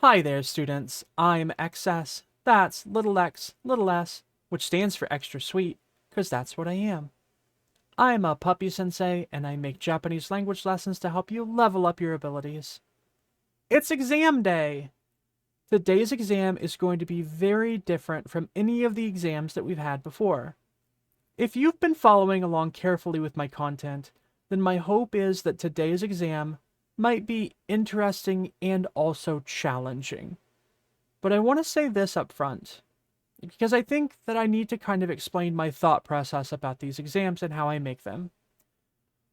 Hi there, students. I'm XS. That's little x, little s, which stands for extra sweet, because that's what I am. I'm a Puppy-Sensei, and I make Japanese language lessons to help you level up your abilities. It's exam day! Today's exam is going to be very different from any of the exams that we've had before. If you've been following along carefully with my content, then my hope is that today's exam might be interesting and also challenging. But I want to say this up front, because I think that I need to kind of explain my thought process about these exams and how I make them.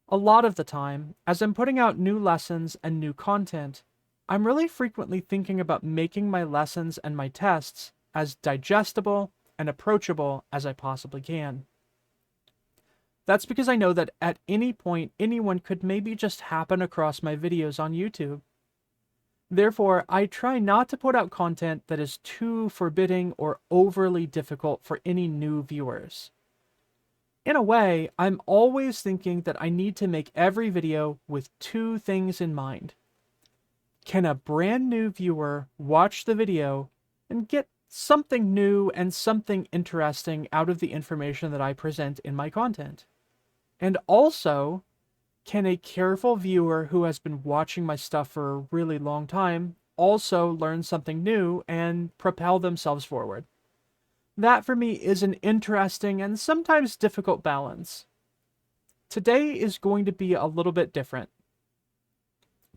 A lot of the time, as I'm putting out new lessons and new content, I'm really frequently thinking about making my lessons and my tests as digestible and approachable as I possibly can. That's because I know that at any point anyone could maybe just happen across my videos on YouTube. Therefore, I try not to put out content that is too forbidding or overly difficult for any new viewers. In a way, I'm always thinking that I need to make every video with two things in mind. Can a brand new viewer watch the video and get something new and something interesting out of the information that I present in my content? And also, can a careful viewer who has been watching my stuff for a really long time also learn something new and propel themselves forward? That for me is an interesting and sometimes difficult balance. Today is going to be a little bit different.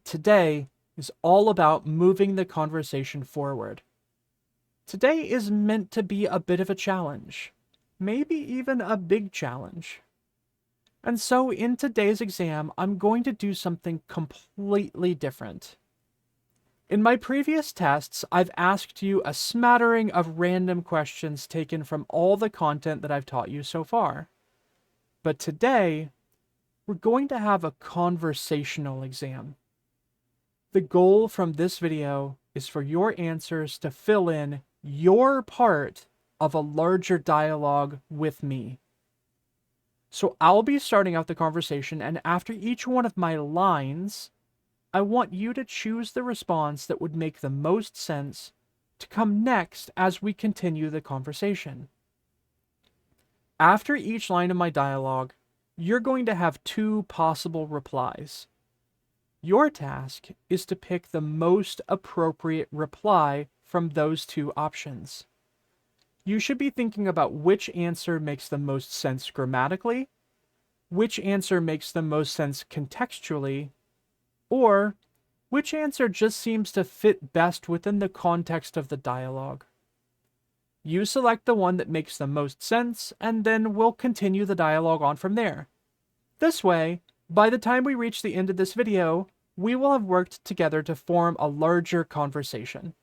Today is all about moving the conversation forward. Today is meant to be a bit of a challenge, maybe even a big challenge. And so in today's exam, I'm going to do something completely different. In my previous tests, I've asked you a smattering of random questions taken from all the content that I've taught you so far. But today, we're going to have a conversational exam. The goal from this video is for your answers to fill in your part of a larger dialogue with me. So I'll be starting out the conversation, and after each one of my lines, I want you to choose the response that would make the most sense to come next as we continue the conversation. After each line of my dialogue, you're going to have two possible replies. Your task is to pick the most appropriate reply from those two options. You should be thinking about which answer makes the most sense grammatically, which answer makes the most sense contextually, or which answer just seems to fit best within the context of the dialogue. You select the one that makes the most sense, and then we'll continue the dialogue on from there. This way, by the time we reach the end of this video, we will have worked together to form a larger conversation.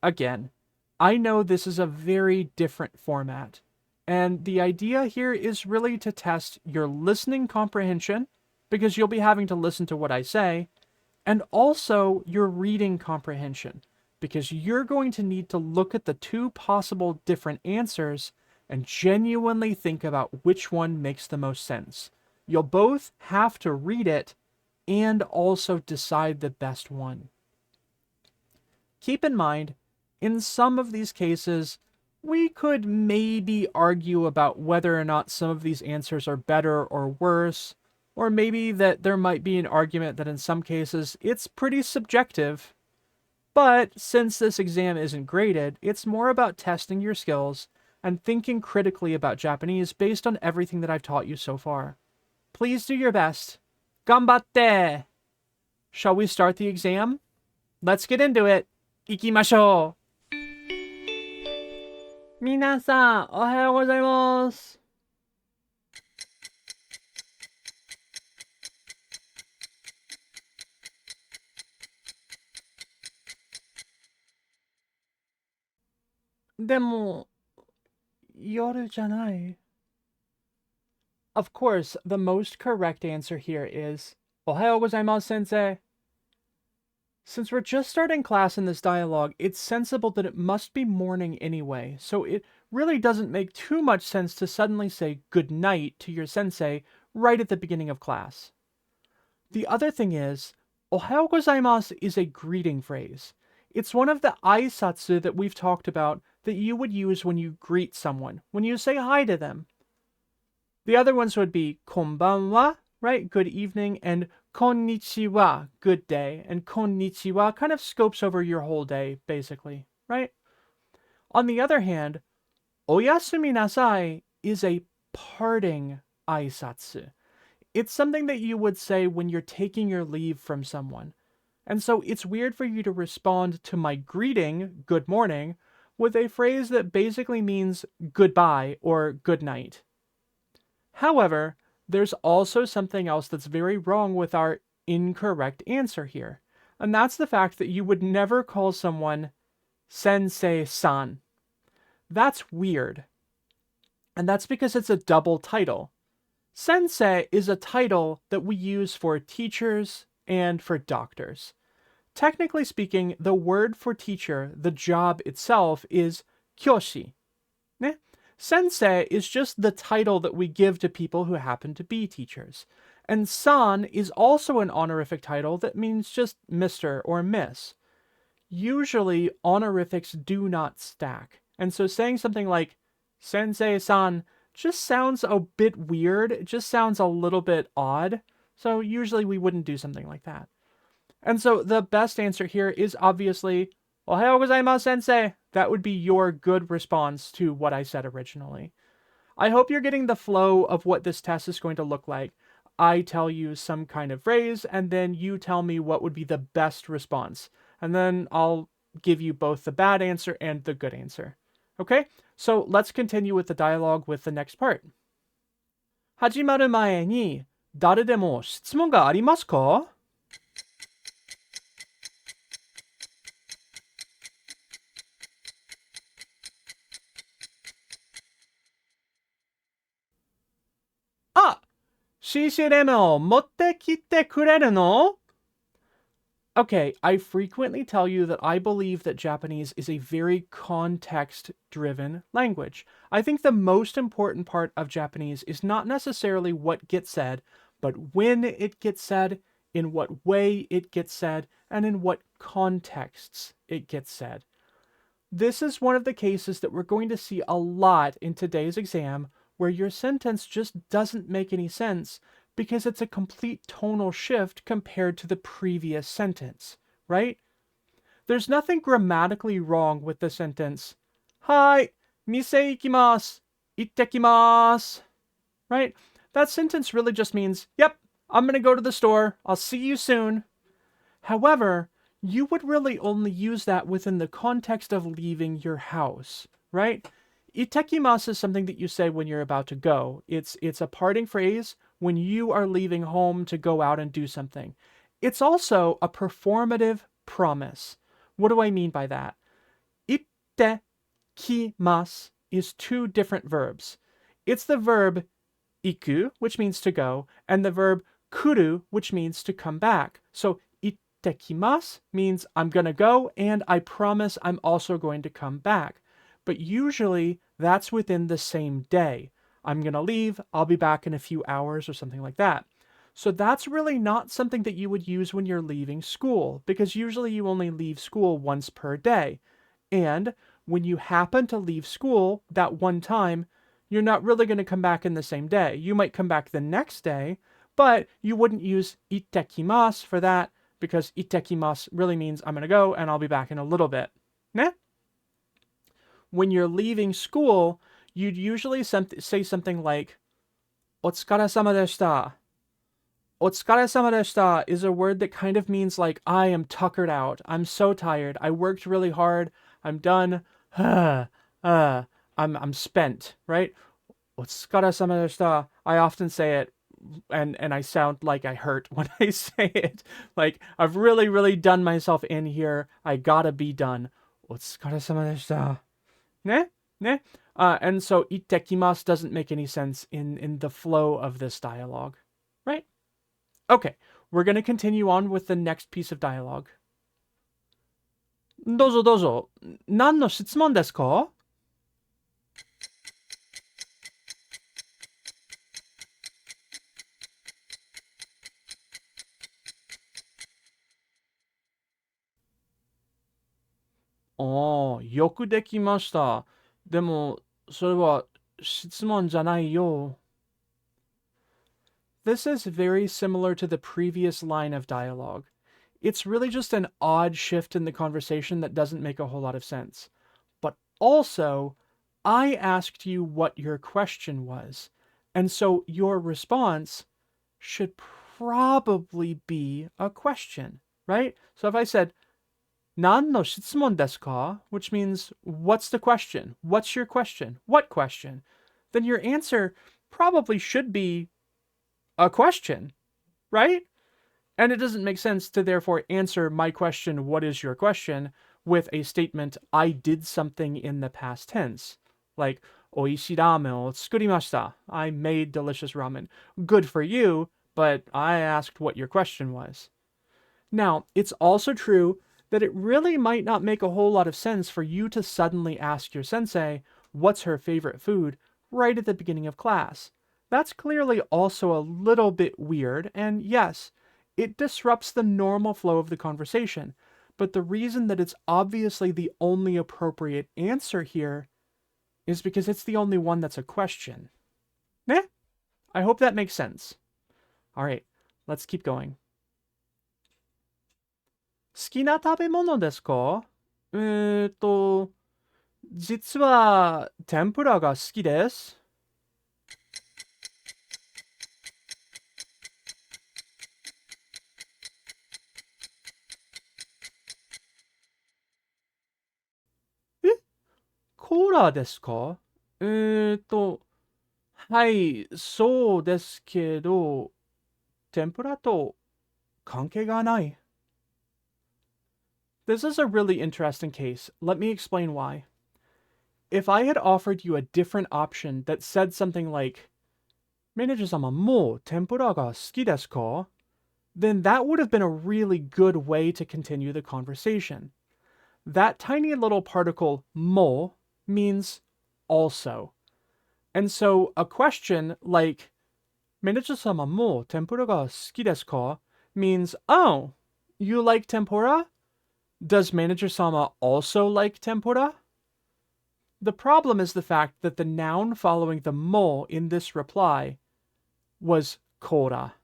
Again, I know this is a very different format, and the idea here is really to test your listening comprehension, because you'll be having to listen to what I say, and also your reading comprehension, because you're going to need to look at the two possible different answers and genuinely think about which one makes the most sense. You'll both have to read it and also decide the best one. Keep in mind, in some of these cases, we could maybe argue about whether or not some of these answers are better or worse, or maybe that there might be an argument that in some cases it's pretty subjective. But since this exam isn't graded, it's more about testing your skills and thinking critically about Japanese based on everything that I've taught you so far. Please do your best. Ganbatte! Shall we start the exam? Let's get into it. Ikimashou! 皆さん、おはようございます。でも、夜じゃない。Of course, the most correct answer here is おはようございます, sensei. Since we're just starting class in this dialogue, it's sensible that it must be morning anyway, so it really doesn't make too much sense to suddenly say good night to your sensei right at the beginning of class. The other thing is, おはようございます is a greeting phrase. It's one of the aisatsu that we've talked about that you would use when you greet someone, when you say hi to them. The other ones would be konbanwa, right? Good evening, and konnichiwa, good day. And konnichiwa kind of scopes over your whole day, basically, right? On the other hand, oyasumi nasai is a parting aisatsu. It's something that you would say when you're taking your leave from someone. And so it's weird for you to respond to my greeting, good morning, with a phrase that basically means goodbye or good night. However, there's also something else that's very wrong with our incorrect answer here. And that's the fact that you would never call someone sensei-san. That's weird. And that's because it's a double title. Sensei is a title that we use for teachers and for doctors. Technically speaking, the word for teacher, the job itself, is kyoshi. Sensei is just the title that we give to people who happen to be teachers. And san is also an honorific title that means just Mr. or Miss. Usually, honorifics do not stack. And so saying something like sensei-san just sounds a bit weird. It just sounds a little bit odd. So usually we wouldn't do something like that. And so the best answer here is obviously, Ohayou gozaimasu, sensei. That would be your good response to what I said originally. I hope you're getting the flow of what this test is going to look like. I tell you some kind of phrase, and then you tell me what would be the best response. And then I'll give you both the bad answer and the good answer. Okay? So let's continue with the dialogue with the next part. 始まる前に誰でも質問がありますか? CCM を持ってきてくれるの? Okay, I frequently tell you that I believe that Japanese is a very context-driven language. I think the most important part of Japanese is not necessarily what gets said, but when it gets said, in what way it gets said, and in what contexts it gets said. This is one of the cases that we're going to see a lot in today's exam, where your sentence just doesn't make any sense because it's a complete tonal shift compared to the previous sentence, right? There's nothing grammatically wrong with the sentence, Hai, mise ikimasu, ittekimasu, right? That sentence really just means, yep, I'm gonna go to the store, I'll see you soon. However, you would really only use that within the context of leaving your house, right? Ittekimasu is something that you say when you're about to go. It's a parting phrase when you are leaving home to go out and do something. It's also a performative promise. What do I mean by that? Ittekimasu is two different verbs. It's the verb iku, which means to go, and the verb kuru, which means to come back. So ittekimasu means I'm gonna go, and I promise I'm also going to come back. But usually that's within the same day. I'm going to leave, I'll be back in a few hours or something like that. So that's really not something that you would use when you're leaving school, because usually you only leave school once per day. And when you happen to leave school that one time, you're not really going to come back in the same day. You might come back the next day, but you wouldn't use ittekimasu for that, because ittekimasu really means I'm going to go and I'll be back in a little bit. Ne? When you're leaving school, you'd usually say something like, Otsukaresama deshita. Otsukaresama deshita is a word that kind of means like, I am tuckered out. I'm so tired. I worked really hard. I'm done. I'm spent, right? Otsukaresama deshita. I often say it, and I sound like I hurt when I say it. Like, I've really, really done myself in here. I gotta be done. Otsukaresama deshita. Ne? And so ittekimasu doesn't make any sense in the flow of this dialogue, right? Okay, we're going to continue on with the next piece of dialogue. どうぞどうぞ。何の質問ですか?ああ、よくできました。でも、それは質問じゃないよ。This is very similar to the previous line of dialogue. It's really just an odd shift in the conversation that doesn't make a whole lot of sense. But also, I asked you what your question was, and so your response should probably be a question, right? So if I said, 何の質問ですか? Which means, what's the question? What's your question? What question? Then your answer probably should be a question, right? And it doesn't make sense to therefore answer my question, what is your question, with a statement, I did something in the past tense. Like, 美味しいラーメンを作りました. I made delicious ramen. Good for you, but I asked what your question was. Now, it's also true that it really might not make a whole lot of sense for you to suddenly ask your sensei, what's her favorite food, right at the beginning of class. That's clearly also a little bit weird, and yes, it disrupts the normal flow of the conversation. But the reason that it's obviously the only appropriate answer here is because it's the only one that's a question. Meh? I hope that makes sense. Alright, let's keep going. 好きな食べ物ですか？実は天ぷらが好きです。え、コーラですか？はい、そうですけど、天ぷらと関係がない。This is a really interesting case. Let me explain why. If I had offered you a different option that said something like, メネージャー様もう天ぷらが好きですか? Then that would have been a really good way to continue the conversation. That tiny little particle mo means also. And so a question like メネージャー様も天ぷらが好きですか? means, oh, you like tempura? Does Manager Sama also like tempura? The problem is the fact that the noun following the mo in this reply was kora.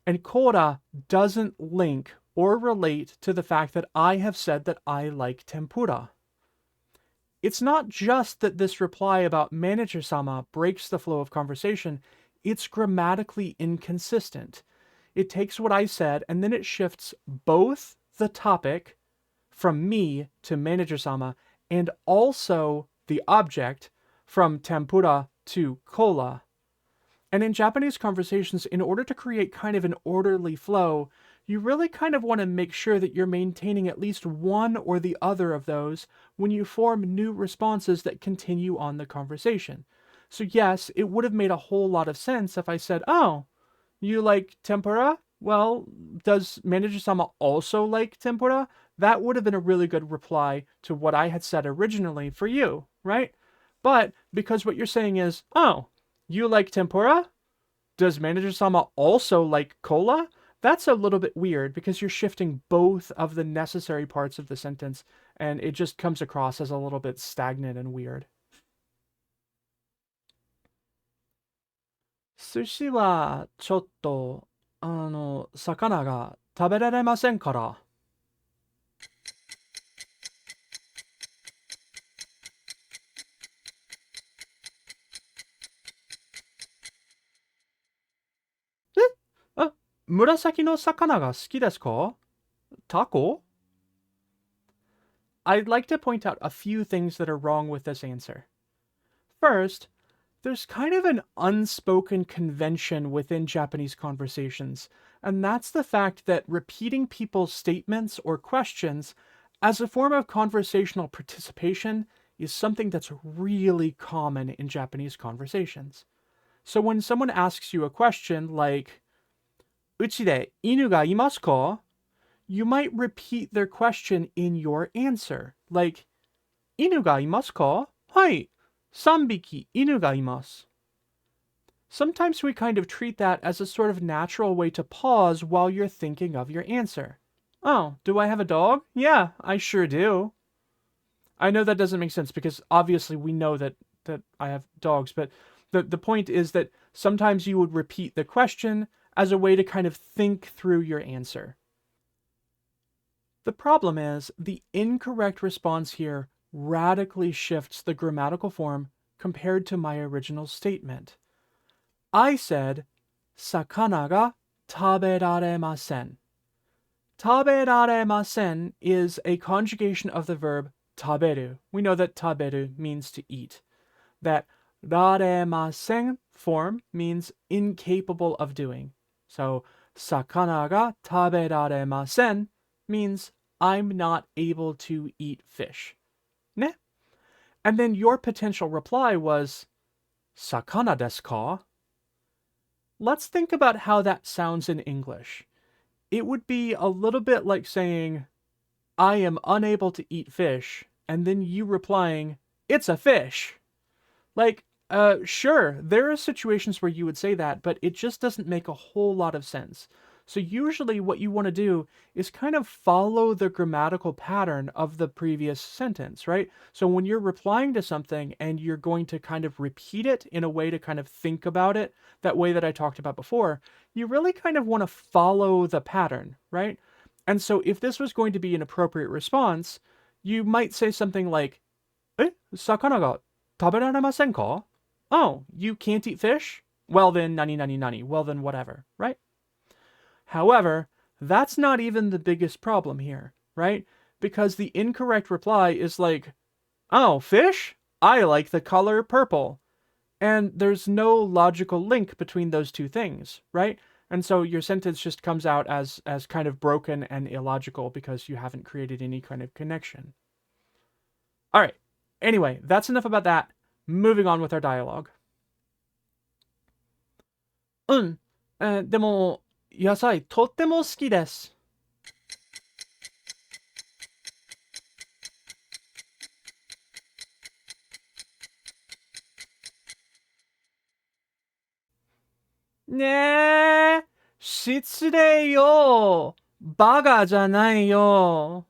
And kora doesn't link or relate to the fact that I have said that I like tempura. It's not just that this reply about Manager Sama breaks the flow of conversation, it's grammatically inconsistent. It takes what I said and then it shifts both the topic from me to Manager Sama and also the object from tempura to cola. And in Japanese conversations, in order to create kind of an orderly flow, you really kind of want to make sure that you're maintaining at least one or the other of those when you form new responses that continue on the conversation. So yes, it would have made a whole lot of sense if I said, oh, you like tempura? Well, does Manager-sama also like tempura? That would have been a really good reply to what I had said originally for you, right? But because what you're saying is, oh, you like tempura? Does Manager-sama also like cola? That's a little bit weird because you're shifting both of the necessary parts of the sentence and it just comes across as a little bit stagnant and weird. 寿司はちょっと、魚が食べられませんから。あ、紫の魚が好きですか? Taco? I'd like to point out a few things that are wrong with this answer. First, there's kind of an unspoken convention within Japanese conversations, and that's the fact that repeating people's statements or questions as a form of conversational participation is something that's really common in Japanese conversations. So when someone asks you a question like, うちで犬がいますか? You might repeat their question in your answer, like, 犬がいますか? はい。3匹犬がいます. Sometimes we kind of treat that as a sort of natural way to pause while you're thinking of your answer. Oh, do I have a dog? Yeah, I sure do. I know that doesn't make sense because obviously we know that I have dogs, but the point is that sometimes you would repeat the question as a way to kind of think through your answer. The problem is the incorrect response here radically shifts the grammatical form compared to my original statement. I said, 魚が食べられません. 食べられません is a conjugation of the verb 食べる. We know that 食べる means to eat. That られません form means incapable of doing. So 魚が食べられません means I'm not able to eat fish. Ne? And then your potential reply was 魚ですか? Let's think about how that sounds in English. It would be a little bit like saying, I am unable to eat fish, and then you replying, it's a fish. Like, sure, there are situations where you would say that, but it just doesn't make a whole lot of sense. So usually what you want to do is kind of follow the grammatical pattern of the previous sentence, right? So when you're replying to something and you're going to kind of repeat it in a way to kind of think about it, that way that I talked about before, you really kind of want to follow the pattern, right? And so if this was going to be an appropriate response, you might say something like, え、魚が食べられませんか? Oh, you can't eat fish? Well then, nani nani nani. Well then, whatever, right? However, that's not even the biggest problem here, right? Because the incorrect reply is like, oh, fish? I like the color purple. And there's no logical link between those two things, right? And so your sentence just comes out as kind of broken and illogical because you haven't created any kind of connection. All right. Anyway, that's enough about that. Moving on with our dialogue. うん。でも、野菜とっても好きです。ねえ、失礼よ。バカじゃないよ。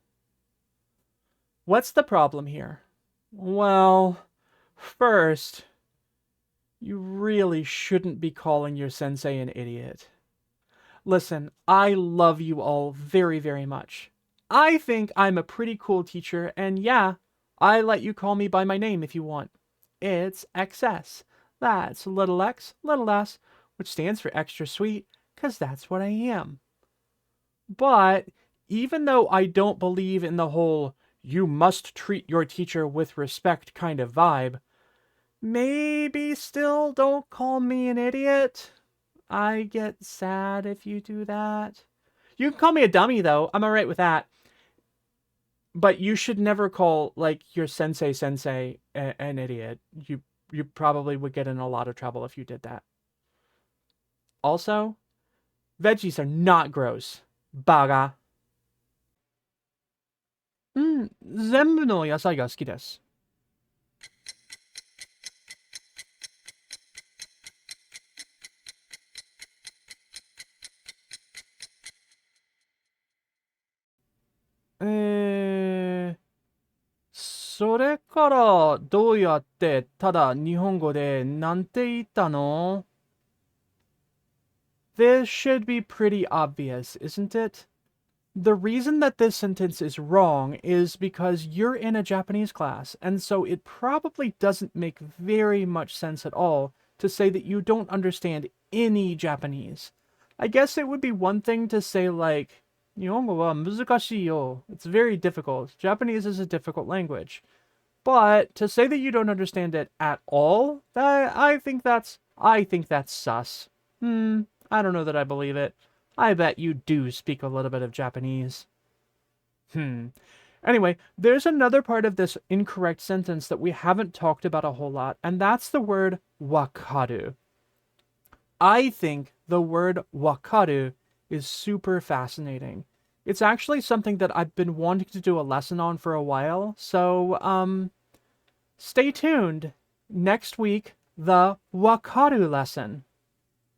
What's the problem here? Well, first, you really shouldn't be calling your sensei an idiot. Listen, I love you all very, very much. I think I'm a pretty cool teacher, and yeah, I let you call me by my name if you want. It's XS. That's little x, little s, which stands for extra sweet, because that's what I am. But even though I don't believe in the whole you must treat your teacher with respect kind of vibe, maybe still don't call me an idiot. I get sad if you do that. You can call me a dummy, though. I'm alright with that. But you should never call, like, your sensei an idiot. You probably would get in a lot of trouble if you did that. Also, veggies are not gross. Baga. 全部の野菜が好きです。それからどうやってただ日本語でなんて言ったの? This should be pretty obvious, isn't it? The reason that this sentence is wrong is because you're in a Japanese class, and so it probably doesn't make very much sense at all to say that you don't understand any Japanese. I guess it would be one thing to say like, 日本語は難しいよ. It's very difficult. Japanese is a difficult language. But to say that you don't understand it at all, I think that's sus. I don't know that I believe it. I bet you do speak a little bit of Japanese. Anyway, there's another part of this incorrect sentence that we haven't talked about a whole lot, and that's the word wakaru. I think the word wakaru is super fascinating. It's actually something that I've been wanting to do a lesson on for a while, so, stay tuned. Next week, the wakaru lesson.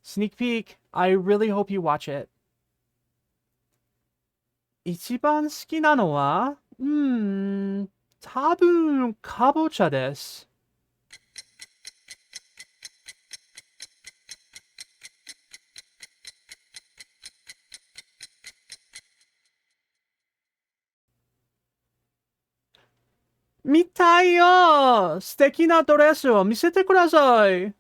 Sneak peek. I really hope you watch it. 一番好きなのは多分かぼちゃです。見たいよ素敵なドレスを見せてください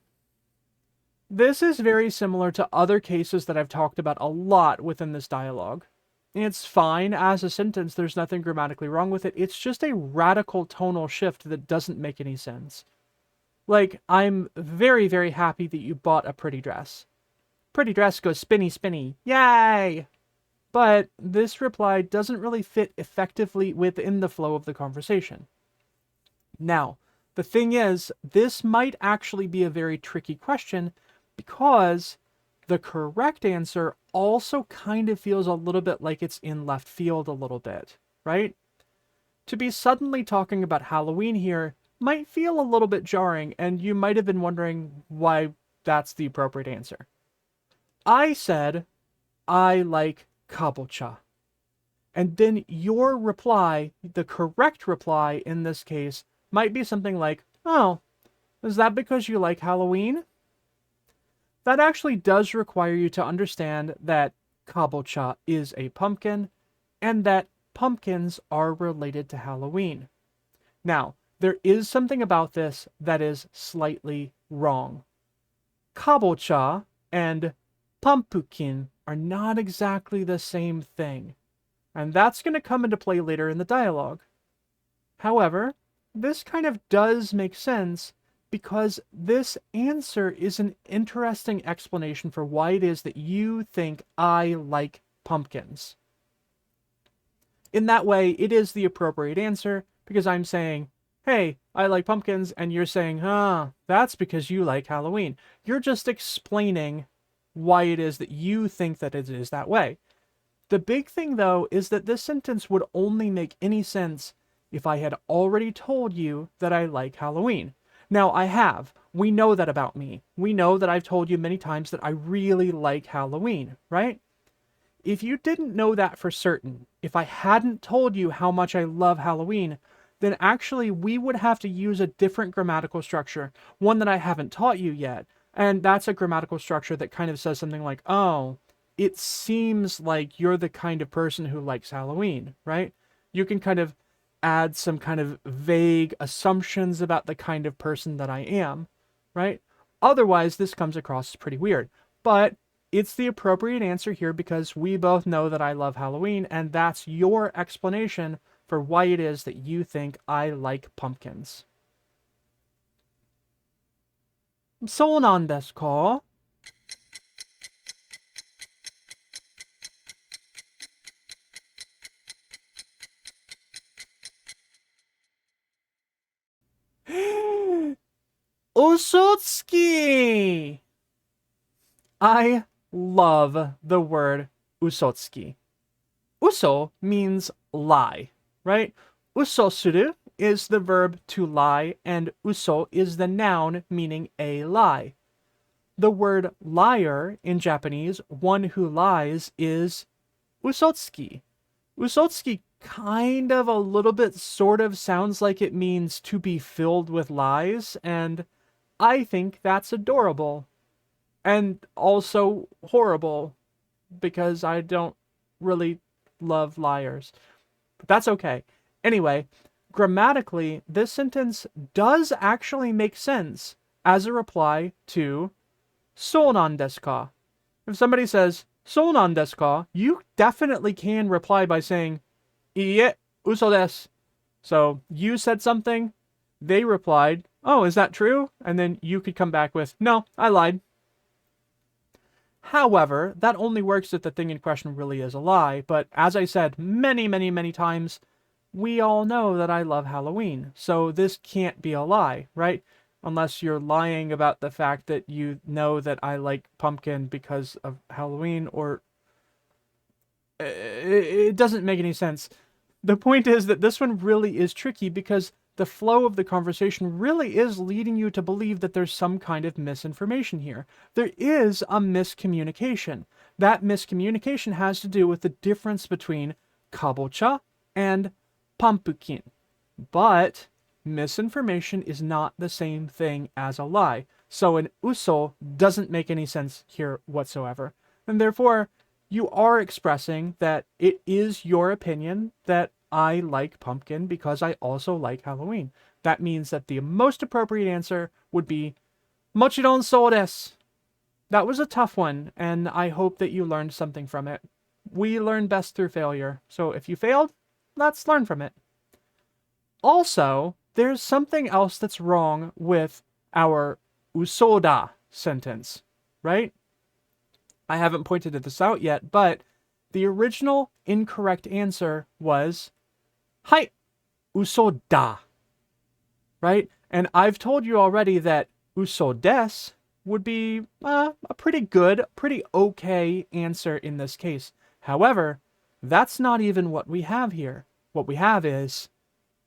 This is very similar to other cases that I've talked about a lot within this dialogue. It's fine as a sentence, there's nothing grammatically wrong with it. It's just a radical tonal shift that doesn't make any sense. Like, I'm very, very happy that you bought a pretty dress. Pretty dress goes spinny, spinny. Yay! But this reply doesn't really fit effectively within the flow of the conversation. Now, the thing is, this might actually be a very tricky question because the correct answer also kind of feels a little bit like it's in left field a little bit, right? To be suddenly talking about Halloween here might feel a little bit jarring, and you might have been wondering why that's the appropriate answer. I said, I like kabocha. And then your reply, the correct reply in this case, might be something like, oh, is that because you like Halloween? That actually does require you to understand that kabocha is a pumpkin, and that pumpkins are related to Halloween. Now, there is something about this that is slightly wrong. Kabocha and pumpkin are not exactly the same thing, and that's going to come into play later in the dialogue. However, this kind of does make sense because this answer is an interesting explanation for why it is that you think I like pumpkins. In that way, it is the appropriate answer because I'm saying, hey, I like pumpkins, and you're saying, that's because you like Halloween. You're just explaining why it is that you think that it is that way. The big thing, though, is that this sentence would only make any sense if I had already told you that I like Halloween. Now, I have. We know that about me. We know that I've told you many times that I really like Halloween, right? If you didn't know that for certain, if I hadn't told you how much I love Halloween, then actually we would have to use a different grammatical structure, one that I haven't taught you yet. And that's a grammatical structure that kind of says something like, oh, it seems like you're the kind of person who likes Halloween, right? You can kind of add some kind of vague assumptions about the kind of person that I am, right? Otherwise, this comes across as pretty weird. But it's the appropriate answer here because we both know that I love Halloween, and that's your explanation for why it is that you think I like pumpkins. そうなんですか? Usotsuki! I love the word usotsuki. Uso means lie, right? Usosuru is the verb to lie, and uso is the noun meaning a lie. The word liar in Japanese, one who lies, is usotsuki. Usotsuki kind of a little bit sort of sounds like it means to be filled with lies, and I think that's adorable. And also horrible, because I don't really love liars. But that's okay. Anyway, grammatically, this sentence does actually make sense as a reply to そうなんですか? If somebody says そうなんですか, you definitely can reply by saying いいえ、嘘です. So you said something, they replied, oh, is that true? And then you could come back with, no, I lied. However, that only works if the thing in question really is a lie, but as I said many, many, many times, we all know that I love Halloween, so this can't be a lie, right? Unless you're lying about the fact that you know that I like pumpkin because of Halloween, or it doesn't make any sense. The point is that this one really is tricky because the flow of the conversation really is leading you to believe that there's some kind of misinformation here. There is a miscommunication. That miscommunication has to do with the difference between kabocha and pumpkin. But misinformation is not the same thing as a lie. So an uso doesn't make any sense here whatsoever. And therefore, you are expressing that it is your opinion that I like pumpkin because I also like Halloween. That means that the most appropriate answer would be mochiron sou desu. That was a tough one, and I hope that you learned something from it. We learn best through failure, so if you failed, let's learn from it. Also, there's something else that's wrong with our usoda sentence, right? I haven't pointed this out yet, but the original incorrect answer was hai usoda, right? And I've told you already that uso desu would be a pretty good, pretty okay answer in this case. However, that's not even what we have here. What we have is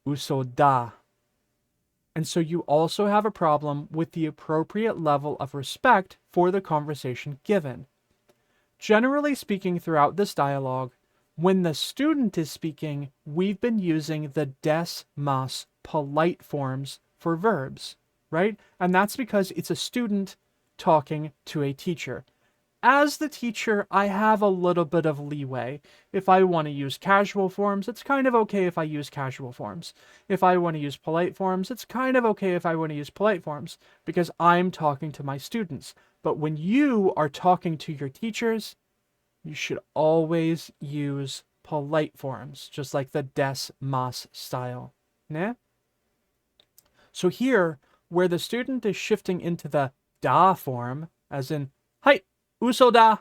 uso da. And so you also have a problem with the appropriate level of respect for the conversation given. Generally speaking, throughout this dialogue, when the student is speaking, we've been using the des, mas, polite forms for verbs, right? And that's because it's a student talking to a teacher. As the teacher, I have a little bit of leeway. If I want to use casual forms, it's kind of okay if I use casual forms. If I want to use polite forms, it's kind of okay if I want to use polite forms, because I'm talking to my students. But when you are talking to your teachers, you should always use polite forms, just like the des, mas style. Ne? So here, where the student is shifting into the da form, as in, hai, uso da,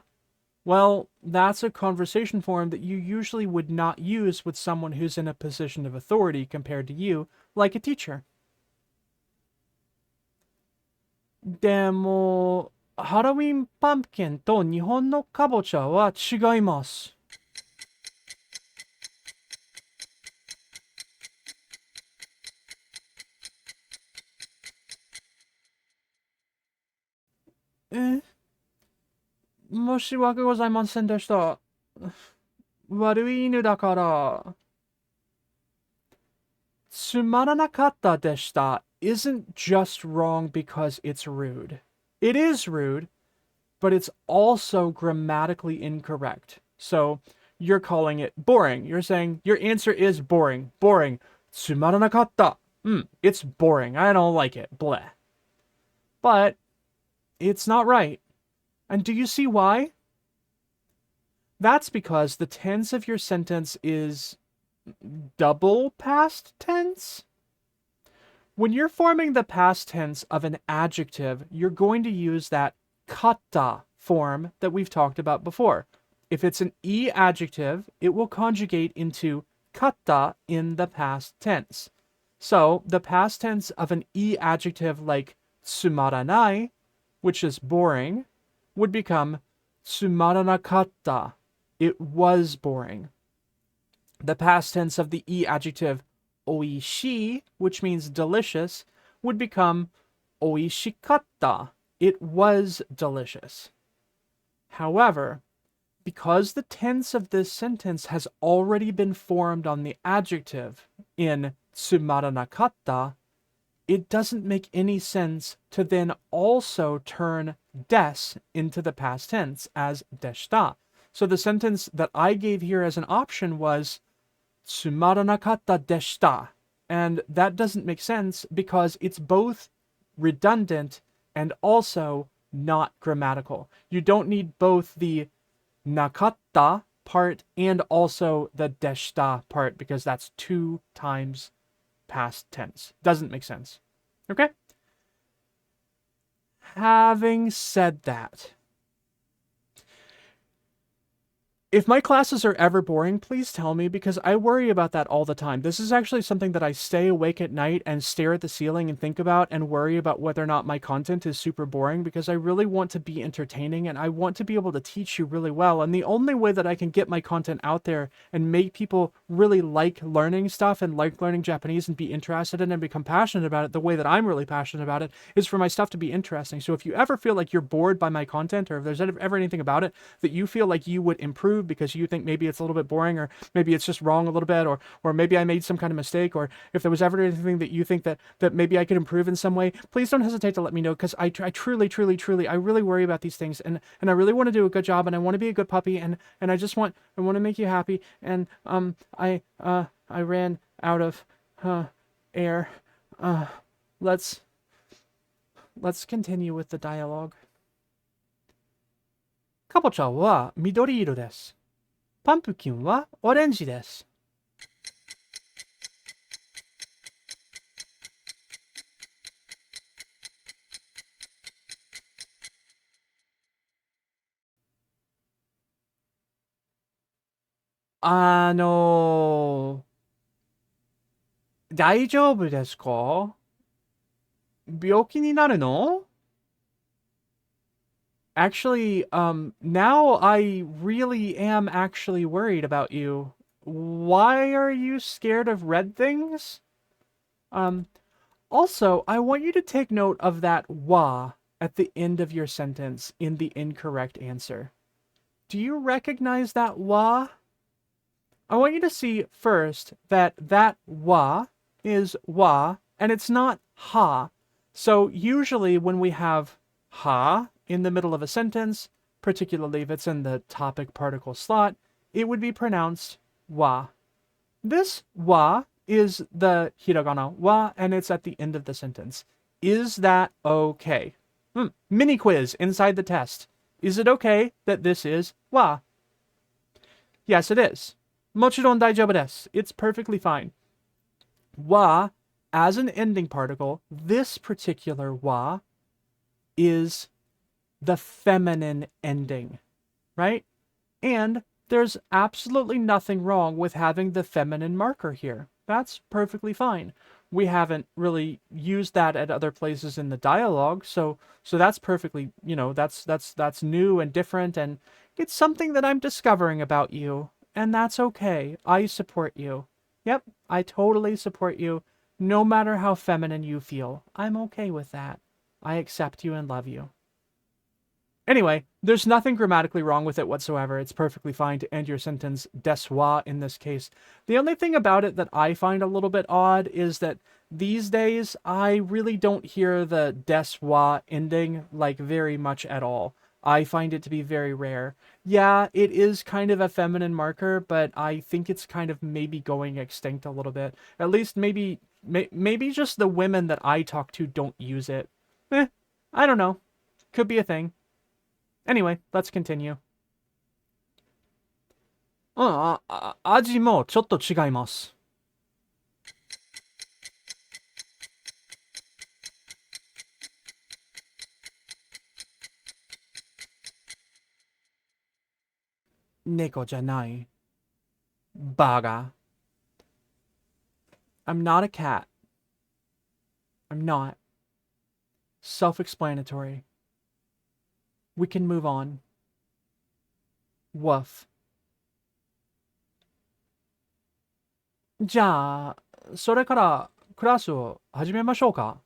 well, that's a conversation form that you usually would not use with someone who's in a position of authority compared to you, like a teacher. でも、ハロウィンパンプキンと日本のかぼちゃは違います。え、申し訳ございませんでした。悪い犬だから。つまらなかったでした isn't just wrong because it's rude. It is rude, but it's also grammatically incorrect. So you're calling it boring. You're saying your answer is boring. Boring. つまらなかった. It's boring. I don't like it. Bleh. But it's not right. And do you see why? That's because the tense of your sentence is double past tense. When you're forming the past tense of an adjective, you're going to use that kata form that we've talked about before. If it's an e adjective, it will conjugate into kata in the past tense. So the past tense of an e adjective like tsumaranai, which is boring, would become tsumaranakatta. It was boring. The past tense of the e adjective oishii, which means delicious, would become oishikatta. It was delicious. However, because the tense of this sentence has already been formed on the adjective in tsumaranakatta, it doesn't make any sense to then also turn des into the past tense as deshita. So the sentence that I gave here as an option was tsumaranakatta deshita. And that doesn't make sense because it's both redundant and also not grammatical. You don't need both the nakatta part and also the deshita part because that's 2 times past tense. Doesn't make sense. Okay? Having said that, if my classes are ever boring, please tell me because I worry about that all the time. This is actually something that I stay awake at night and stare at the ceiling and think about and worry about whether or not my content is super boring because I really want to be entertaining and I want to be able to teach you really well. And the only way that I can get my content out there and make people really like learning stuff and like learning Japanese and be interested in it and become passionate about it the way that I'm really passionate about it is for my stuff to be interesting. So if you ever feel like you're bored by my content or if there's ever anything about it that you feel like you would improve, food because you think maybe it's a little bit boring, or maybe it's just wrong a little bit, or maybe I made some kind of mistake, or if there was ever anything that you think that maybe I could improve in some way, please don't hesitate to let me know, because I truly, I really worry about these things, and I really want to do a good job, and I want to be a good puppy, and I want to make you happy, and I ran out of air. Let's continue with the dialogue. かぼちゃは緑色です。パンプキンはオレンジです。大丈夫ですか？病気になるの？ Actually, now I really am actually worried about you. Why are you scared of red things? Also, I want you to take note of that wa at the end of your sentence in the incorrect answer. Do you recognize that wa? I want you to see first that wa is wa, and it's not ha. So usually when we have ha in the middle of a sentence, particularly if it's in the topic particle slot, it would be pronounced wa. This wa is the hiragana wa, and it's at the end of the sentence. Is that okay? Mini quiz inside the test. Is it okay that this is wa? Yes, it is. Mochiron daijoubu desu. It's perfectly fine. Wa, as an ending particle, this particular wa is the feminine ending, right? And there's absolutely nothing wrong with having the feminine marker here. That's perfectly fine. We haven't really used that at other places in the dialogue, so that's perfectly, that's new and different, and it's something that I'm discovering about you, and that's okay. I support you. Yep, I totally support you, no matter how feminine you feel. I'm okay with that. I accept you and love you. Anyway, there's nothing grammatically wrong with it whatsoever. It's perfectly fine to end your sentence desu wa in this case. The only thing about it that I find a little bit odd is that these days I really don't hear the desu wa ending like very much at all. I find it to be very rare. Yeah, it is kind of a feminine marker, but I think it's kind of maybe going extinct a little bit. At least maybe just the women that I talk to don't use it. I don't know. Could be a thing. Anyway, let's continue. 味もちょっと違います。猫じゃない。バカ。I'm not a cat. I'm not. Self-explanatory. We can move on. Woof. じゃあ、それからクラスを始めましょうか。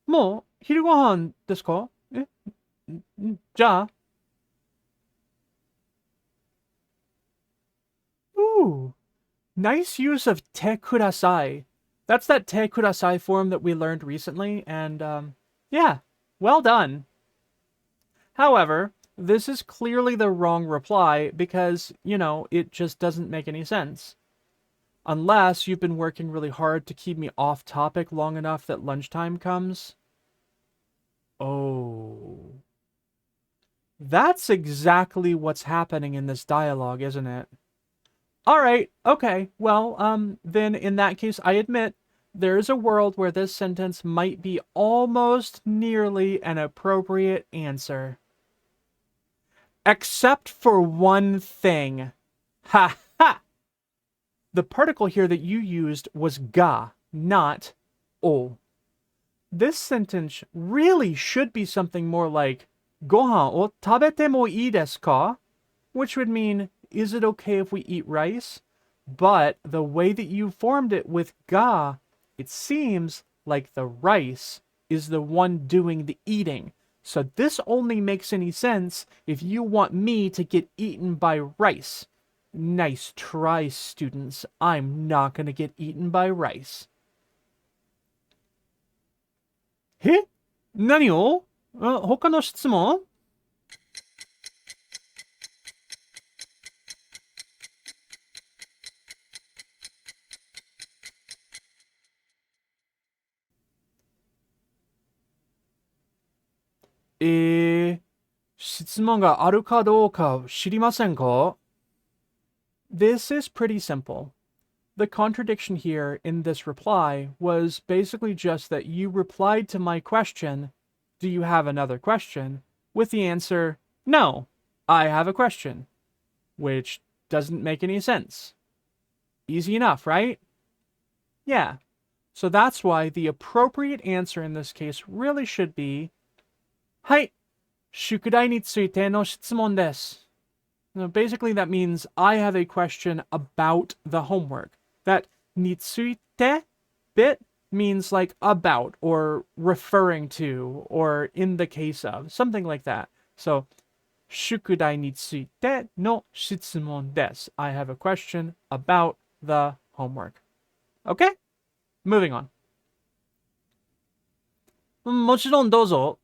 もう昼ご飯ですか？じゃあ。Ooh, nice use of te kudasai. That's that te kudasai form that we learned recently, and yeah, well done. However, this is clearly the wrong reply because, it just doesn't make any sense. Unless you've been working really hard to keep me off topic long enough that lunchtime comes. Oh. That's exactly what's happening in this dialogue, isn't it? Alright, okay, well, then in that case, I admit, there is a world where this sentence might be almost nearly an appropriate answer. Except for one thing. Ha ha! The particle here that you used was ga, not o. This sentence really should be something more like, Gohan o tabete mo ii desu ka? Which would mean, is it okay if we eat rice? But the way that you formed it with ga, it seems like the rice is the one doing the eating. So this only makes any sense if you want me to get eaten by rice. Nice try, students. I'm not gonna get eaten by rice. え、何を？他の質問？質問があるかどうか知りませんか？ This is pretty simple. The contradiction here in this reply was basically just that you replied to my question, do you have another question, with the answer, no, I have a question, which doesn't make any sense. Easy enough, right? Yeah. So that's why the appropriate answer in this case really should be, はい、宿題についての質問です。Now, basically, that means I have a question about the homework. That について bit means like about or referring to or in the case of, something like that. So, 宿題についての質問です。I have a question about the homework. Okay? Moving on. もちろんどうぞ。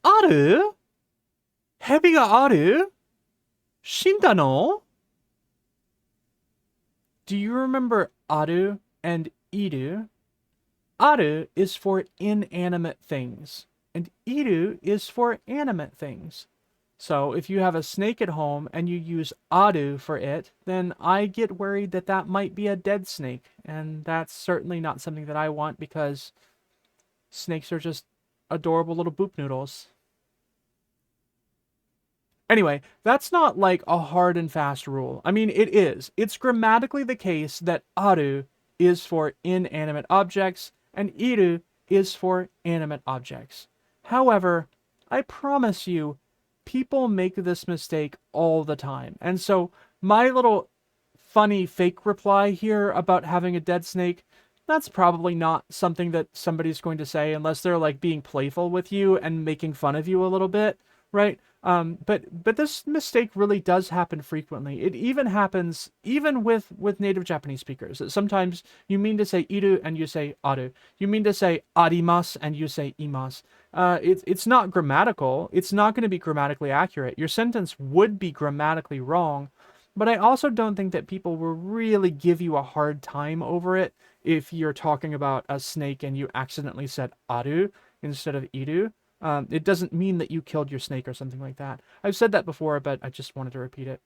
ある？蛇がある？死んだの？ Do you remember aru and iru? Aru is for inanimate things, and iru is for animate things. So if you have a snake at home and you use aru for it, then I get worried that that might be a dead snake, and that's certainly not something that I want because snakes are just adorable little boop noodles. Anyway, that's not like a hard and fast rule. I mean, it is. It's grammatically the case that aru is for inanimate objects and iru is for animate objects. However, I promise you, people make this mistake all the time. And so my little funny fake reply here about having a dead snake, that's probably not something that somebody's going to say unless they're like being playful with you and making fun of you a little bit, right? But this mistake really does happen frequently. It even happens even with native Japanese speakers. Sometimes you mean to say iru and you say aru. You mean to say arimasu and you say imasu. It's not grammatical. It's not going to be grammatically accurate. Your sentence would be grammatically wrong. But I also don't think that people will really give you a hard time over it if you're talking about a snake and you accidentally said aru instead of iru. It doesn't mean that you killed your snake or something like that. I've said that before, but I just wanted to repeat it.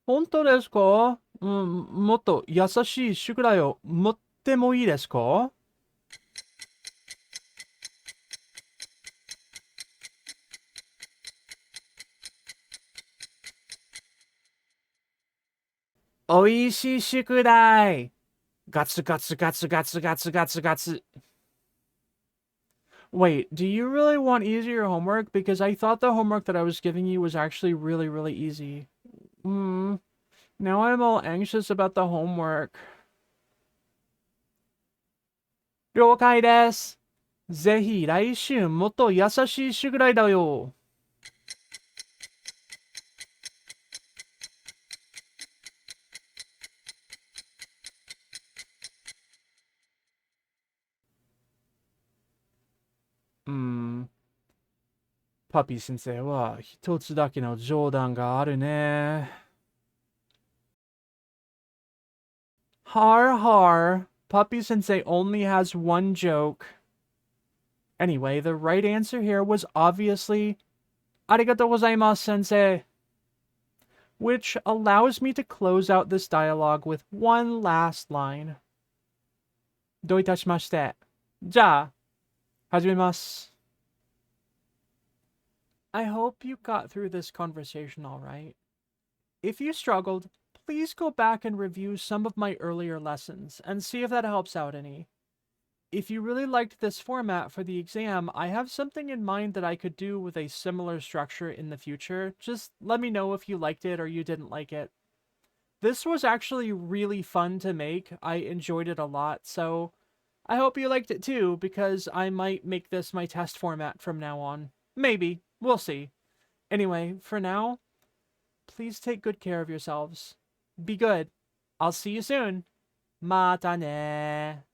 本当ですか？もっと優しい宿題を持ってもいいですか？おいしい宿題。ガツガツガツガツガツガツガツ。Wait, do you really want easier homework? Because I thought the homework that I was giving you was actually really, really easy. Now I'm all anxious about the homework. 了解です。ぜひ来週もっと優しい宿題だよ。パピー先生は一つだけの冗談があるね。Har har. Puppy Sensei only has one joke. Anyway, the right answer here was obviously ありがとうございます, sensei. Which allows me to close out this dialogue with one last line. どういたしまして。じゃあ、始めます。I hope you got through this conversation all right. If you struggled, please go back and review some of my earlier lessons and see if that helps out any. If you really liked this format for the exam, I have something in mind that I could do with a similar structure in the future. Just let me know if you liked it or you didn't like it. This was actually really fun to make. I enjoyed it a lot, so I hope you liked it too, because I might make this my test format from now on. Maybe. We'll see. Anyway, for now, please take good care of yourselves. Be good. I'll see you soon. またね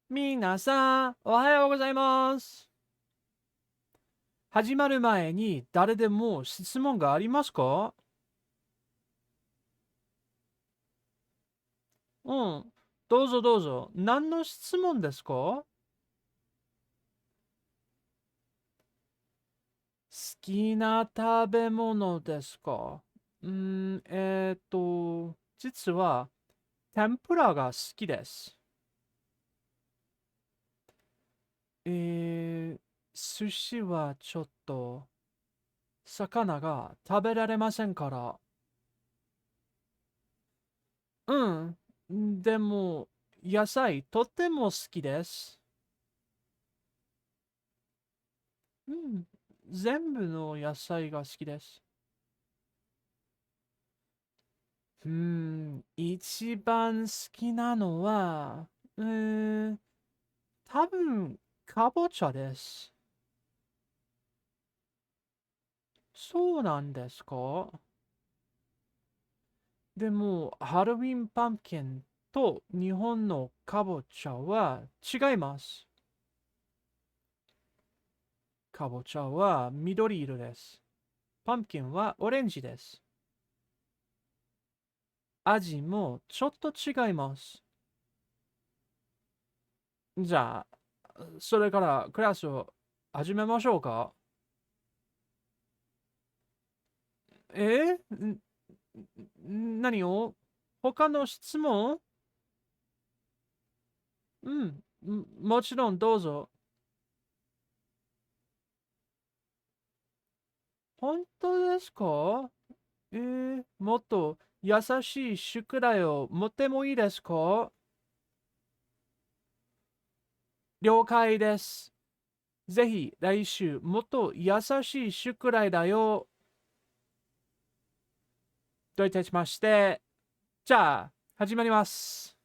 みなさん、おはようございます。始まる前に誰でも質問がありますか？うん。どうぞどうぞ。何の質問ですか？好きな食べ物ですか？実は天ぷらが好きです。寿司はちょっと魚が食べられませんから。うん。でも、野菜とっても好きです。うん。全部の野菜が好きです。一番好きなのは、多分、かぼちゃです。そうなんですか？でも、ハロウィンパンプキンと日本のかぼちゃは違います。かぼちゃは緑色です。パンプキンはオレンジです。味もちょっと違います。じゃあ、それからクラスを始めましょうか。え何を他の質問？もちろんどうぞ。本当ですか？もっと優しい宿題を持ってもいいですか？了解です。ぜひ来週もっと優しい宿題だよ。どういたしまして。じゃあ、始まります。